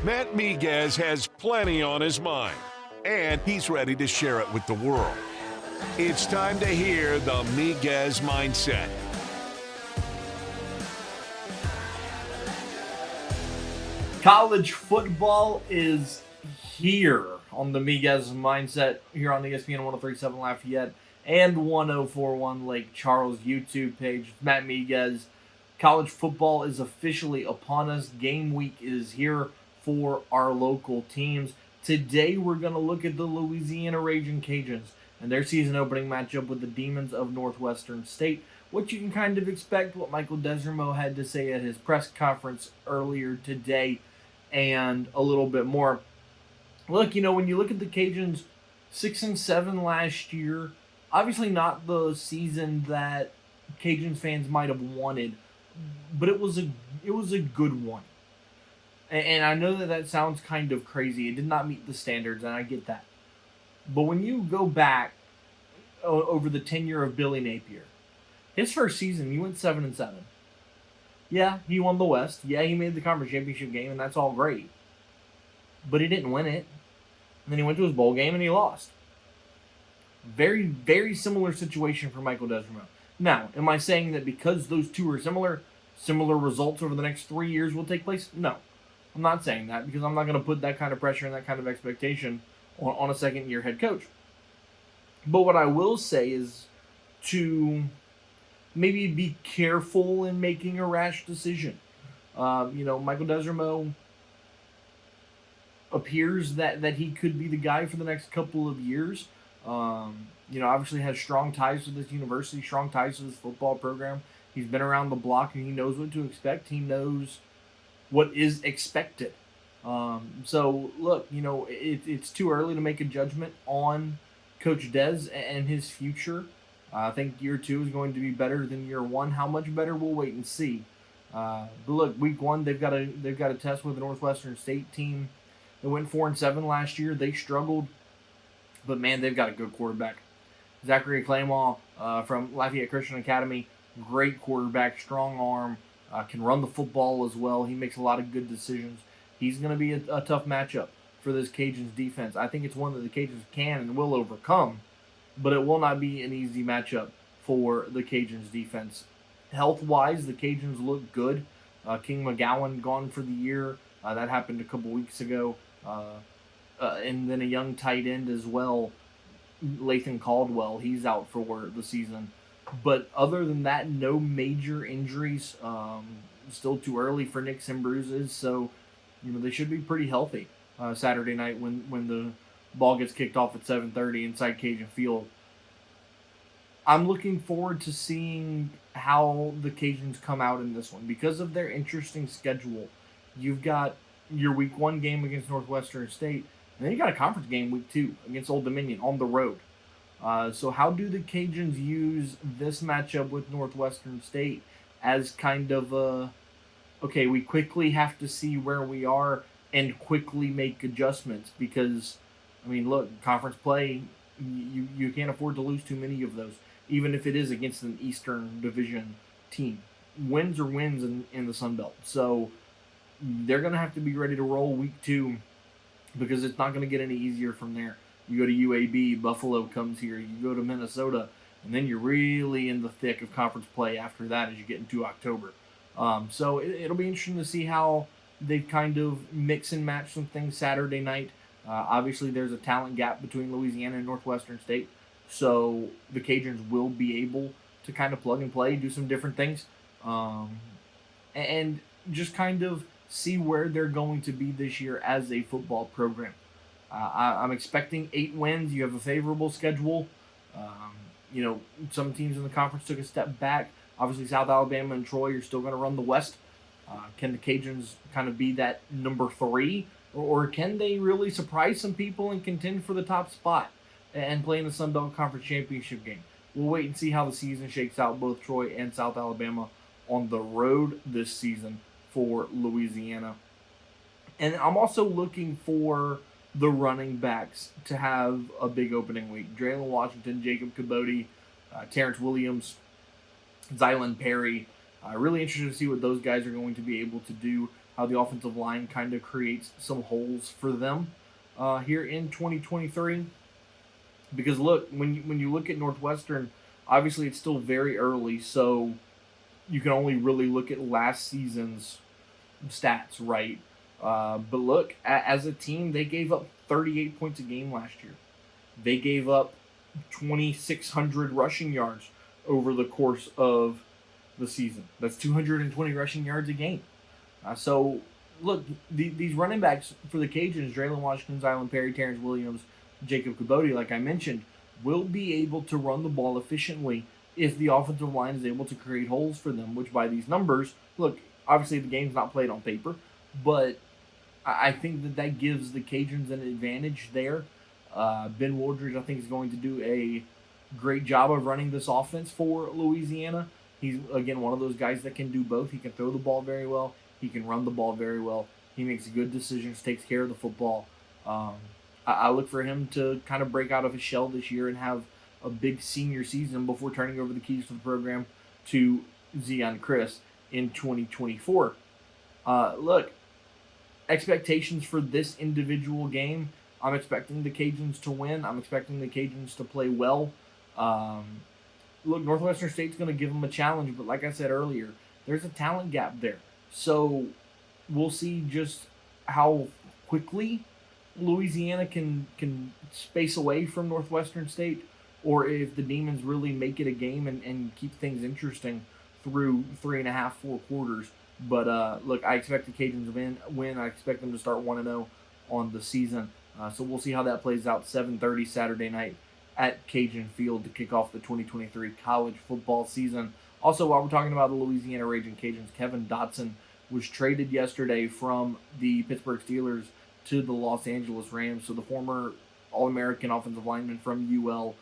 Matt Miguez has plenty on his mind, and he's ready to share it with the world. It's time to hear the Miguez Mindset. College football is here on the Miguez Mindset here on the ESPN 1037 Lafayette and 1041 Lake Charles YouTube page. It's Matt Miguez. College football is officially upon us. Game week is here for our local teams. Today we're going to look at the Louisiana Raging Cajuns and their season opening matchup with the Demons of Northwestern State. What you can kind of expect, what Michael Desormeaux had to say at his press conference earlier today, and a little bit more. Look, when you look at the Cajuns, 6-7 last year, obviously not the season that Cajuns fans might have wanted, but it was a good one. And I know that sounds kind of crazy. It did not meet the standards, and I get that. But when you go back over the tenure of Billy Napier, his first season, he went 7-7. Yeah, he won the West. Yeah, he made the conference championship game, and that's all great. But he didn't win it. And then he went to his bowl game, and he lost. Very, very similar situation for Michael Desormeaux. Now, am I saying that because those two are similar results over the next 3 years will take place? No. I'm not saying that because I'm not going to put that kind of pressure and that kind of expectation on a second-year head coach. But what I will say is to maybe be careful in making a rash decision. Michael Desormeaux appears that he could be the guy for the next couple of years. Obviously has strong ties to this university, strong ties to this football program. He's been around the block and he knows what to expect. He knows what is expected. So look, it's too early to make a judgment on Coach Des and his future. I think year 2 is going to be better than year 1. How much better, we'll wait and see. But look, week 1 they've got a test with the Northwestern State team. They went 4-7 last year. They struggled, but man, they've got a good quarterback. Zachary Claymore from Lafayette Christian Academy, great quarterback, strong arm, can run the football as well. He makes a lot of good decisions. He's going to be a tough matchup for this Cajuns defense. I think it's one that the Cajuns can and will overcome, but it will not be an easy matchup for the Cajuns defense. Health-wise, the Cajuns look good. King McGowan gone for the year. That happened a couple weeks ago. And then a young tight end as well, Lathan Caldwell. He's out for the season. But other than that, no major injuries. Still too early for nicks and bruises, so they should be pretty healthy Saturday night when the ball gets kicked off at 7:30 inside Cajun Field. I'm looking forward to seeing how the Cajuns come out in this one because of their interesting schedule. You've got your week 1 game against Northwestern State, and then you got a conference game week 2 against Old Dominion on the road. So how do the Cajuns use this matchup with Northwestern State as kind of okay, we quickly have to see where we are and quickly make adjustments because, look, conference play, you can't afford to lose too many of those, even if it is against an Eastern Division team. Wins are wins in the Sun Belt. So they're going to have to be ready to roll week 2 because it's not going to get any easier from there. You go to UAB, Buffalo comes here. You go to Minnesota, and then you're really in the thick of conference play after that as you get into October. So it'll be interesting to see how they kind of mix and match some things Saturday night. Obviously, there's a talent gap between Louisiana and Northwestern State, so the Cajuns will be able to kind of plug and play, do some different things, and just kind of see where they're going to be this year as a football program. I'm expecting 8 wins. You have a favorable schedule. Some teams in the conference took a step back. Obviously, South Alabama and Troy are still going to run the West. Can the Cajuns kind of be that number 3? Or can they really surprise some people and contend for the top spot and play in the Sun Belt Conference Championship game? We'll wait and see how the season shakes out, both Troy and South Alabama on the road this season for Louisiana. And I'm also looking for the running backs to have a big opening week. Draylen Washington, Jacob Cabote, Terrence Williams, Zylan Perry. Really interested to see what those guys are going to be able to do how the offensive line kind of creates some holes for them here in 2023. Because look, when you look at Northwestern, obviously it's still very early, so you can only really look at last season's stats, right? But look, as a team, they gave up 38 points a game last year. They gave up 2,600 rushing yards over the course of the season. That's 220 rushing yards a game. So, look, these running backs for the Cajuns, Draylon Washington, Zylan Perry, Terrence Williams, Jacob Kubota, like I mentioned, will be able to run the ball efficiently if the offensive line is able to create holes for them, which by these numbers, look, obviously the game's not played on paper, but I think that gives the Cajuns an advantage there. Ben Wooldridge, I think, is going to do a great job of running this offense for Louisiana. He's, again, one of those guys that can do both. He can throw the ball very well. He can run the ball very well. He makes good decisions, takes care of the football. I look for him to kind of break out of his shell this year and have a big senior season before turning over the keys to the program to Zion Chris in 2024. Look, expectations for this individual game, I'm expecting the Cajuns to win. I'm expecting the Cajuns to play well. Look, Northwestern State's going to give them a challenge, but like I said earlier, there's a talent gap there. So we'll see just how quickly Louisiana can space away from Northwestern State, or if the Demons really make it a game and keep things interesting through 3.5, 4 quarters. But look, I expect the Cajuns to win. I expect them to start 1-0 on the season. So we'll see how that plays out. 7:30 Saturday night at Cajun Field to kick off the 2023 college football season. Also, while we're talking about the Louisiana Raging Cajuns, Kevin Dotson was traded yesterday from the Pittsburgh Steelers to the Los Angeles Rams. So the former All-American offensive lineman from UL,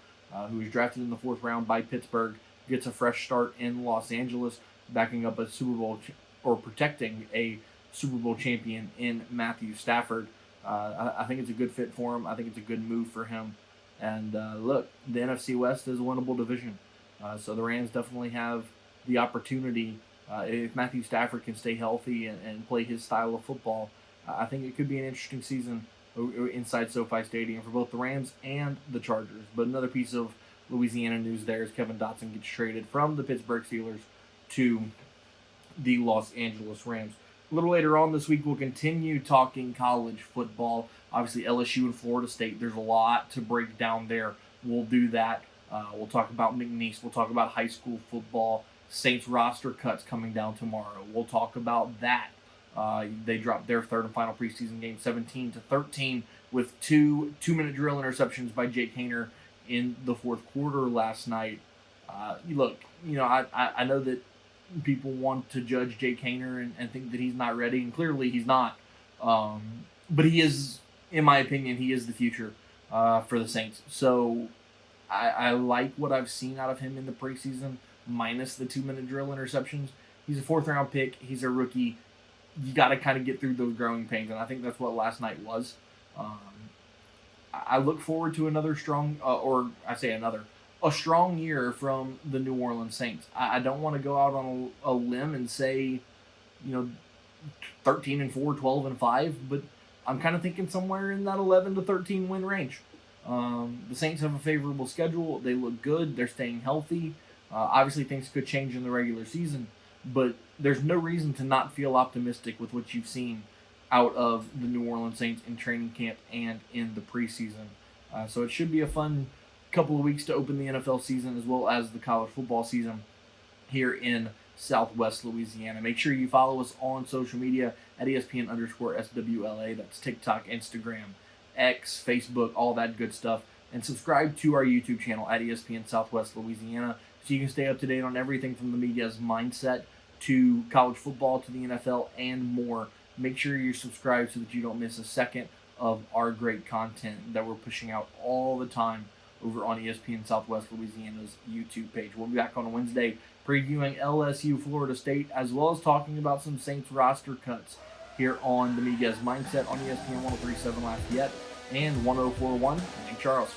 who was drafted in the 4th round by Pittsburgh, gets a fresh start in Los Angeles, backing up a Super Bowl or protecting a Super Bowl champion in Matthew Stafford. I think it's a good fit for him. I think it's a good move for him. And look, the NFC West is a winnable division. So the Rams definitely have the opportunity, if Matthew Stafford can stay healthy and play his style of football, I think it could be an interesting season inside SoFi Stadium for both the Rams and the Chargers. But another piece of Louisiana news there is Kevin Dotson gets traded from the Pittsburgh Steelers to the Los Angeles Rams. A little later on this week, we'll continue talking college football. Obviously, LSU and Florida State, there's a lot to break down there. We'll do that. We'll talk about McNeese. We'll talk about high school football. Saints roster cuts coming down tomorrow. We'll talk about that. They dropped their third and final preseason game 17-13 with two-minute drill interceptions by Jake Haener in the 4th quarter last night. Look, I know that people want to judge Jake Haener and think that he's not ready, and clearly he's not. But he is, in my opinion, he is the future for the Saints. So I like what I've seen out of him in the preseason, minus the 2-minute drill interceptions. He's a 4th-round pick. He's a rookie. You got to kind of get through those growing pains, and I think that's what last night was. I look forward to another strong, a strong year from the New Orleans Saints. I don't want to go out on a limb and say, 13-4, 12-5, but I'm kind of thinking somewhere in that 11-13 win range. The Saints have a favorable schedule. They look good. They're staying healthy. Obviously, things could change in the regular season, but there's no reason to not feel optimistic with what you've seen out of the New Orleans Saints in training camp and in the preseason. So it should be a fun couple of weeks to open the NFL season as well as the college football season here in Southwest Louisiana. Make sure you follow us on social media at ESPN_SWLA. That's TikTok, Instagram, X, Facebook, all that good stuff. And subscribe to our YouTube channel at ESPN Southwest Louisiana so you can stay up to date on everything from the Miguez mindset to college football to the NFL and more. Make sure you're subscribed so that you don't miss a second of our great content that we're pushing out all the time over on ESPN Southwest Louisiana's YouTube page. We'll be back on Wednesday previewing LSU Florida State as well as talking about some Saints roster cuts here on the Miguez Mindset on ESPN 103.7 Lafayette and 104.1 St. Charles.